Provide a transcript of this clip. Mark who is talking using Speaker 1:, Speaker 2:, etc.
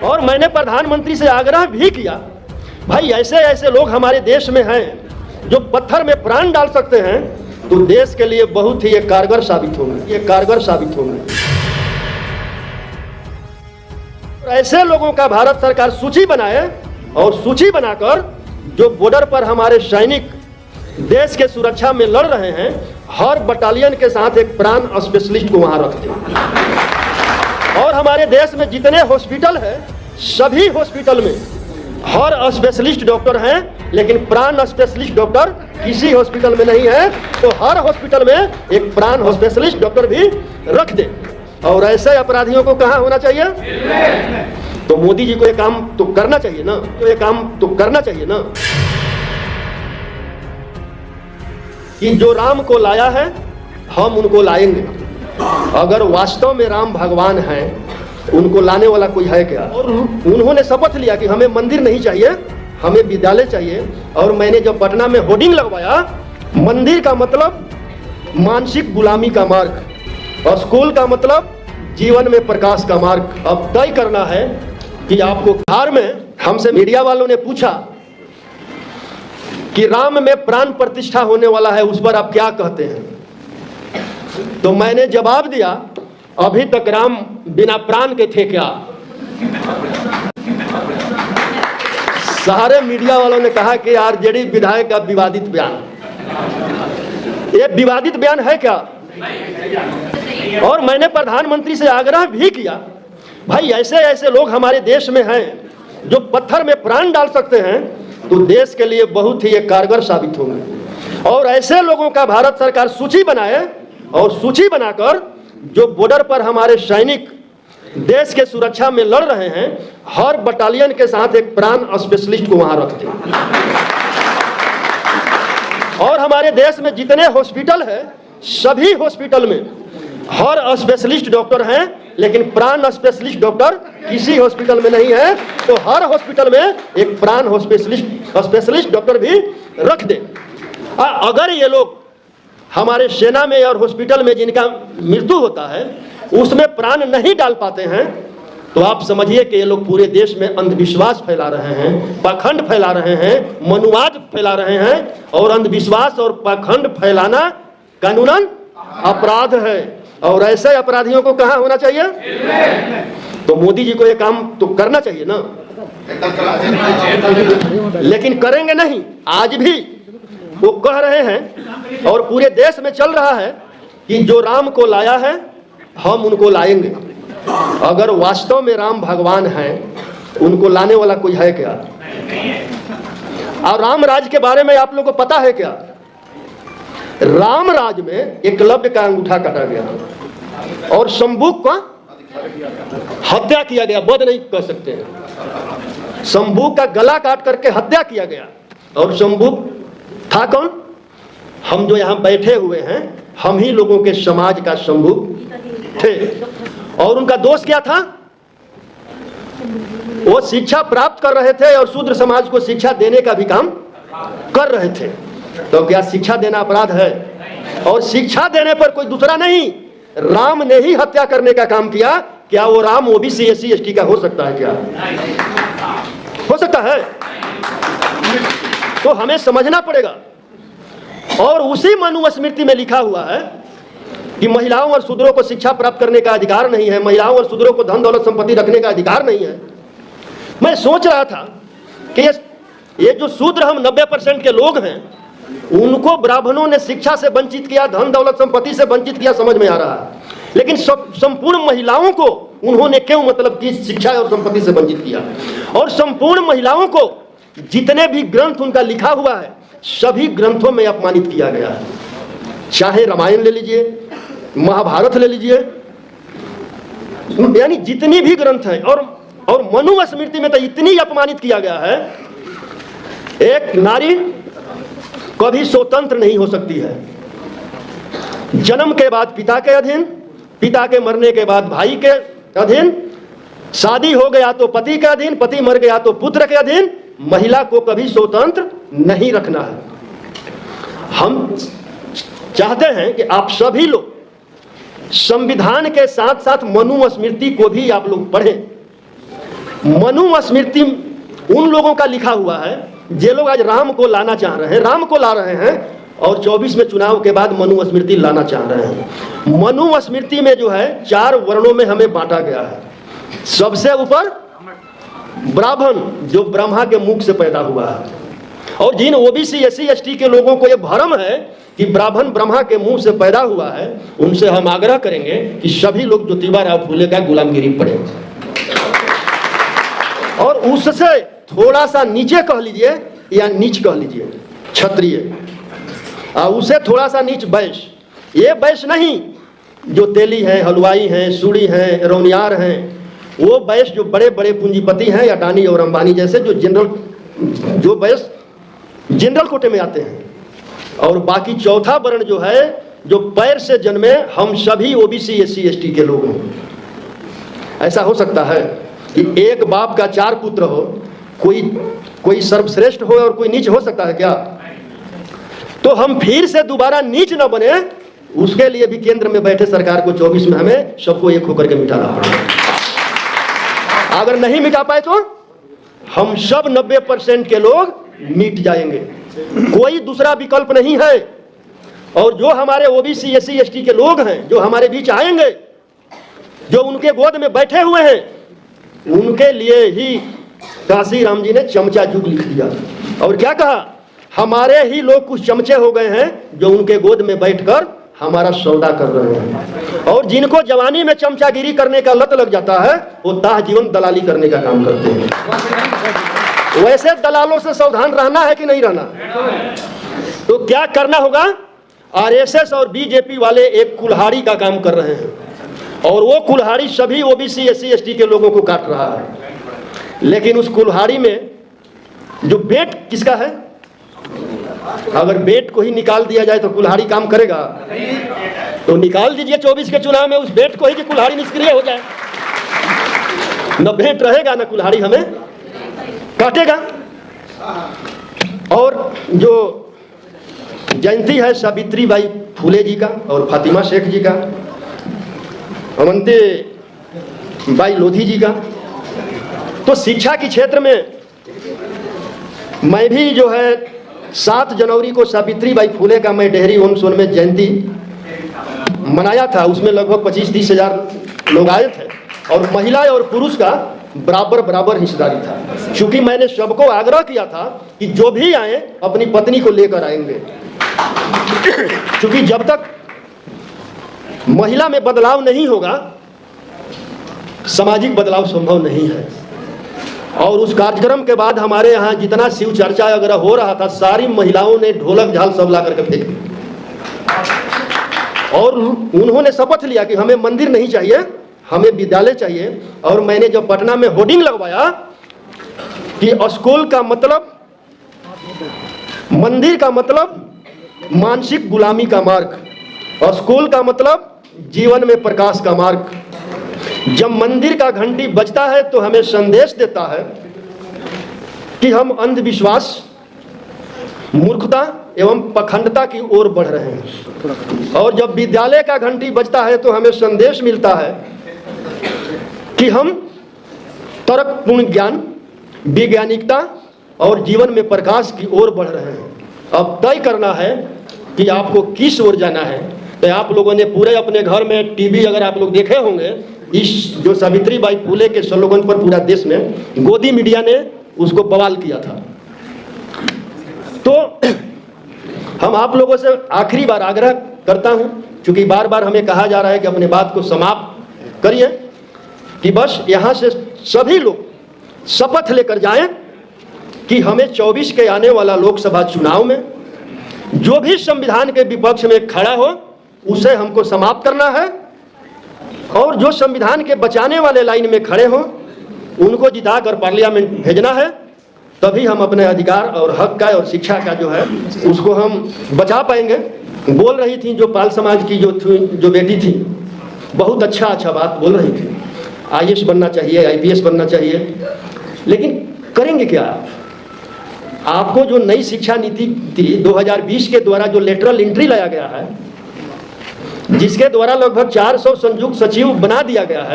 Speaker 1: और मैंने प्रधानमंत्री से आग्रह भी किया, भाई ऐसे ऐसे लोग हमारे देश में हैं जो पत्थर में प्राण डाल सकते हैं, तो देश के लिए बहुत ही ये कारगर साबित होंगे। ऐसे लोगों का भारत सरकार सूची बनाए और सूची बनाकर जो बॉर्डर पर हमारे सैनिक देश के सुरक्षा में लड़ रहे हैं, हर बटालियन के साथ एक प्राण स्पेशलिस्ट को वहां रख दें। और हमारे देश में जितने हॉस्पिटल हैं, सभी हॉस्पिटल में हर स्पेशलिस्ट डॉक्टर हैं, लेकिन प्राण स्पेशलिस्ट डॉक्टर किसी हॉस्पिटल में नहीं है, तो हर हॉस्पिटल में एक प्राण स्पेशलिस्ट डॉक्टर भी रख दे। और ऐसे अपराधियों को कहाँ होना चाहिए? तो मोदी जी को ये काम तो करना चाहिए ना, कि जो राम को लाया है हम उनको लाएंगे। अगर वास्तव में राम भगवान हैं, उनको लाने वाला कोई है क्या? और उन्होंने शपथ लिया कि हमें मंदिर नहीं चाहिए, हमें विद्यालय चाहिए। और मैंने जब पटना में होर्डिंग लगवाया, मंदिर का मतलब मानसिक गुलामी का मार्ग, और स्कूल का मतलब जीवन में प्रकाश का मार्ग। अब तय करना है कि आपको बिहार में हमसे मीडिया वालों ने पूछा कि राम में प्राण प्रतिष्ठा होने वाला है, उस पर आप क्या कहते हैं? तो मैंने जवाब दिया, अभी तक राम बिना प्राण के थे क्या? सारे मीडिया वालों ने कहा कि आरजेडी विधायक का विवादित बयान, ये विवादित बयान है क्या? और मैंने प्रधानमंत्री से आग्रह भी किया, भाई ऐसे ऐसे लोग हमारे देश में हैं जो पत्थर में प्राण डाल सकते हैं, तो देश के लिए बहुत ही ये कारगर साबित होंगे। और ऐसे लोगों का भारत सरकार सूची बनाए और सूची बनाकर जो बॉर्डर पर हमारे सैनिक देश के सुरक्षा में लड़ रहे हैं, हर बटालियन के साथ एक प्राण स्पेशलिस्ट को वहां रख दें। और हमारे देश में जितने हॉस्पिटल हैं, सभी हॉस्पिटल में हर स्पेशलिस्ट डॉक्टर हैं, लेकिन प्राण स्पेशलिस्ट डॉक्टर किसी हॉस्पिटल में नहीं है, तो हर हॉस्पिटल में एक प्राण स्पेशलिस्ट डॉक्टर भी रख दे। अगर ये लोग हमारे सेना में और हॉस्पिटल में जिनका मृत्यु होता है उसमें प्राण नहीं डाल पाते हैं, तो आप समझिए कि ये लोग पूरे देश में अंधविश्वास फैला रहे हैं, पाखंड फैला रहे हैं, मनुवाद फैला रहे हैं। और अंधविश्वास और पाखंड फैलाना कानूनन अपराध है, और ऐसे अपराधियों को कहाँ होना चाहिए? तो मोदी जी को ये काम तो करना चाहिए ना, लेकिन करेंगे नहीं। आज भी वो कह रहे हैं और पूरे देश में चल रहा है कि जो राम को लाया है हम उनको लाएंगे। अगर वास्तव में राम भगवान हैं, उनको लाने वाला कोई है क्या? और राम राज के बारे में आप लोगों को पता है क्या? राम राज में एकलव्य का अंगूठा काटा गया और शंभुक का हत्या किया गया, वध नहीं कह सकते हैं। शंभुक का गला काट करके हत्या किया गया। और शंभुक था कौन? हम जो यहाँ बैठे हुए हैं, हम ही लोगों के समाज का शंभुक थे। और उनका दोष क्या था? वो शिक्षा प्राप्त कर रहे थे और शूद्र समाज को शिक्षा देने का भी काम कर रहे थे। तो क्या शिक्षा देना अपराध है? और शिक्षा देने पर कोई दूसरा नहीं, राम ने ही हत्या करने का काम किया। क्या वो राम ओबीसी SC ST का हो सकता है? क्या हो सकता है? तो हमें समझना पड़ेगा। और उसी मनुस्मृति में लिखा हुआ है कि महिलाओं और शूद्रों को शिक्षा प्राप्त करने का अधिकार नहीं है, महिलाओं और शूद्रों को धन दौलत संपत्ति रखने का अधिकार नहीं है। मैं सोच रहा था कि ये जो शूद्र हम 90% के लोग हैं, उनको ब्राह्मणों ने शिक्षा से वंचित किया, धन दौलत संपत्ति से वंचित किया, समझ में आ रहा है। लेकिन संपूर्ण महिलाओं को उन्होंने क्यों मतलब कि शिक्षा और संपत्ति से वंचित किया? और संपूर्ण महिलाओं को जितने भी ग्रंथ उनका लिखा हुआ है, सभी ग्रंथों में अपमानित किया गया है। चाहे रामायण ले लीजिए, महाभारत ले लीजिए, यानी जितनी भी ग्रंथ है। और मनुस्मृति में तो इतनी अपमानित किया गया है, एक नारी कभी स्वतंत्र नहीं हो सकती है। जन्म के बाद पिता के अधीन, पिता के मरने के बाद भाई के अधीन, शादी हो गया तो पति के अधीन, पति मर गया तो पुत्र के अधीन। महिला को कभी स्वतंत्र नहीं रखना है। हम चाहते हैं कि आप सभी लोग संविधान के साथ साथ मनुस्मृति को भी आप लोग पढ़ें। मनु स्मृति उन लोगों का लिखा हुआ है जे लोग आज राम को लाना चाह रहे हैं, राम को ला रहे हैं, और 24 में चुनाव के बाद मनु स्मृति लाना चाह रहे हैं। मनु स्मृति में जो है 4 वर्णों में हमें बांटा गया है। सबसे ऊपर ब्राह्मण, जो ब्रह्मा के मुख से पैदा हुआ है, और जिन ओबीसी एससी एसटी के लोगों को यह भ्रम है कि ब्राह्मण ब्रह्मा के मुंह से पैदा हुआ है, उनसे हम आग्रह करेंगे कि सभी लोग ज्योतिबा फूले का गुलामगिरी पढ़े, और उससे थोड़ा सा नीचे कह लीजिए या नीच कह लीजिए क्षत्रिय, उसे थोड़ा सा नीच वैश्य। ये वैश्य नहीं जो तेली हैं, हलवाई हैं, सूड़ी हैं, रौनियार हैं, वो वैश्य जो बड़े बड़े पूंजीपति हैं, अडानी और अंबानी जैसे, जो वैश्य जनरल कोटे में आते हैं। और बाकी चौथा वर्ण जो है, जो पैर से जन्मे, हम सभी ओबीसी एससी एसटी के लोग हैं। ऐसा हो सकता है कि एक बाप का 4 पुत्र हो, कोई सर्वश्रेष्ठ हो और कोई नीच हो सकता है क्या? तो हम फिर से दोबारा नीच न बने, उसके लिए भी केंद्र में बैठे सरकार को 24 में हमें सबको एक होकर के मिटाना पड़ेगा। अगर नहीं मिटा पाए तो हम सब 90% के लोग मिट जाएंगे, कोई दूसरा विकल्प नहीं है। और जो हमारे ओबीसी एससी एसटी के लोग हैं, जो हमारे बीच आएंगे, जो उनके गोद में बैठे हुए हैं, उनके लिए ही काशी राम जी ने चमचा युग लिख दिया। और क्या कहा? हमारे ही लोग कुछ चमचे हो गए हैं जो उनके गोद में बैठकर हमारा सौदा कर रहे हैं। और जिनको जवानी में चमचागिरी करने का लत लग जाता है, वो ताह जीवन दलाली करने का काम करते हैं। वैसे दलालों से सावधान रहना है कि नहीं रहना? तो क्या करना होगा? आरएसएस और बीजेपी वाले एक कुल्हाड़ी का काम कर रहे हैं, और वो कुल्हाड़ी सभी ओबीसी एससी एसटी के लोगों को काट रहा है। लेकिन उस कुल्हाड़ी में जो बेट किसका है? अगर बेट को ही निकाल दिया जाए तो कुल्हाड़ी काम करेगा? तो निकाल दीजिए 24 के चुनाव में उस बेट को ही, कि कुल्हाड़ी निष्क्रिय हो जाए। न बेट रहेगा न कुल्हाड़ी हमें काटेगा। और जो जयंती है सावित्री बाई फूले जी का और फातिमा शेख जी का, अवंती बाई लोधी जी का, तो शिक्षा के क्षेत्र में मैं भी जो है 7 जनवरी को सावित्री बाई फूले का मैं डेहरी होम सोन में जयंती मनाया था। उसमें लगभग 25-30 हज़ार लोग आए थे, और महिला और पुरुष का बराबर हिस्सेदारी था। क्योंकि मैंने सबको आग्रह किया था कि जो भी आए अपनी पत्नी को लेकर आएंगे, क्योंकि जब तक महिला में बदलाव नहीं होगा, सामाजिक बदलाव संभव नहीं है। और उस कार्यक्रम के बाद हमारे यहाँ जितना शिव चर्चा वगैरह हो रहा था, सारी महिलाओं ने ढोलक झाल सब ला करके फेंक दी, और उन्होंने शपथ लिया कि हमें मंदिर नहीं चाहिए, हमें विद्यालय चाहिए। और मैंने जब पटना में होर्डिंग लगवाया कि स्कूल का मतलब, मंदिर का मतलब मानसिक गुलामी का मार्ग, और स्कूल का मतलब जीवन में प्रकाश का मार्ग। जब मंदिर का घंटी बजता है तो हमें संदेश देता है कि हम अंधविश्वास, मूर्खता एवं पखंडता की ओर बढ़ रहे हैं। और जब विद्यालय का घंटी बजता है तो हमें संदेश मिलता है कि हम तर्कपूर्ण ज्ञान, वैज्ञानिकता और जीवन में प्रकाश की ओर बढ़ रहे हैं। अब तय करना है कि आपको किस ओर जाना है। तो आप लोगों ने पूरे अपने घर में टीवी अगर आप लोग देखे होंगे, इस जो सावित्री बाई फूले के स्लोगन पर पूरा देश में गोदी मीडिया ने उसको बवाल किया था। तो हम आप लोगों से आखिरी बार आग्रह करता हूं, क्योंकि बार बार हमें कहा जा रहा है कि अपने बात को समाप्त करिए, कि बस यहां से सभी लोग शपथ लेकर जाएं कि हमें 24 के आने वाला लोकसभा चुनाव में जो भी संविधान के विपक्ष में खड़ा हो उसे हमको समाप्त करना है, और जो संविधान के बचाने वाले लाइन में खड़े हों उनको जिताकर पार्लियामेंट भेजना है। तभी हम अपने अधिकार और हक का और शिक्षा का जो है उसको हम बचा पाएंगे। बोल रही थी जो पाल समाज की जो बेटी थी, बहुत अच्छा बात बोल रही थी, आईएएस बनना चाहिए, आईपीएस बनना चाहिए, लेकिन करेंगे क्या? आपको जो नई शिक्षा नीति थी 2020 के द्वारा जो लेटरल एंट्री लाया गया है, जिसके द्वारा लगभग 400 संयुक्त सचिव बना दिया गया है,